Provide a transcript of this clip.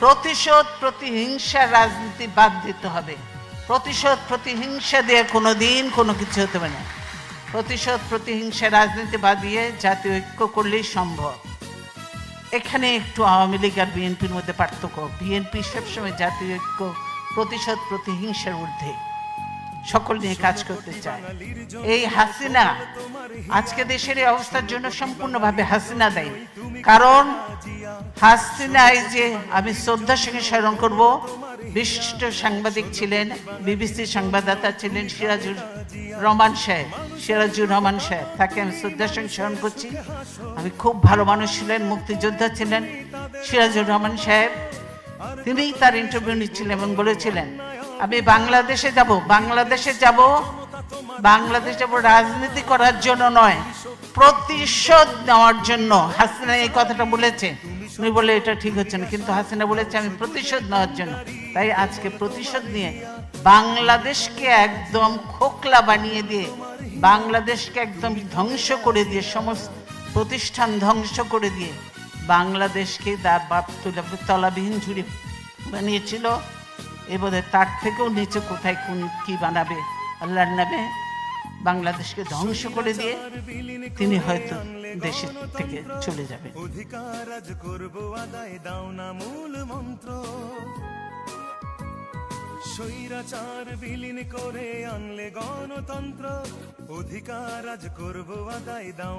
প্রতিশোধ প্রতিহিংসার রাজনীতি বাদ দিতে হবে। প্রতিশোধ প্রতিহিংসা দিয়ে কোনোদিন কোনো কিছু হতে পারে না। প্রতিশোধ প্রতিহিংসার রাজনীতি বাদ দিয়ে জাতীয় ঐক্য করলেই সম্ভব। এখানে একটু আওয়ামী লীগ আর বিএনপির মধ্যে পার্থক্য। বিএনপি সবসময় জাতীয় ঐক্য প্রতিশোধ প্রতিহিংসার ঊর্ধ্বে সকল নিয়ে কাজ করতে চায়। এই হাসিনা আজকে দেশের এই অবস্থার জন্য সম্পূর্ণভাবে হাসিনা দায়ী। কারণ হাসিনা, এই যে আমি শ্রদ্ধার সঙ্গে স্মরণ করব, বিশিষ্ট সাংবাদিক ছিলেন, বিবিসি সংবাদদাতা ছিলেন সিরাজুর রহমান সাহেব, তাকে আমি শ্রদ্ধার সঙ্গে স্মরণ করছি। আমি খুব ভালো মানুষ ছিলেন, মুক্তিযোদ্ধা ছিলেন সিরাজুর রহমান সাহেব। তিনি তার ইন্টারভিউ নিচ্ছিলেন এবং বলেছিলেন, আমি বাংলাদেশে যাব রাজনীতি করার জন্য নয়, প্রতিশোধ নেওয়ার জন্য। হাসিনা এই কথাটা বলেছে, উনি বলে এটা ঠিক হচ্ছে না, কিন্তু হাসিনা বলেছে আমি প্রতিশোধ নেওয়ার জন্য। তাই আজকে প্রতিশোধ নিয়ে বাংলাদেশকে একদম খোকলা বানিয়ে দিয়ে, বাংলাদেশকে একদম ধ্বংস করে দিয়ে, সমস্ত প্রতিষ্ঠান ধ্বংস করে দিয়ে বাংলাদেশকে তলাবিহীন ঝুড়ি বানিয়েছিল। এবারে তার থেকেও নিচে কোথায় কি বানাবে আল্লাহর নামে বাংলাদেশকে ধ্বংস করে দিয়ে তিনি হয়তো দেশের থেকে চলে যাবেন। অধিকার আজ করব আদায়, দাও না মূল মন্ত্র, স্বৈরাচার বিলীন করে আনলে গণতন্ত্র। অধিকার আজ করব আদায়, দাও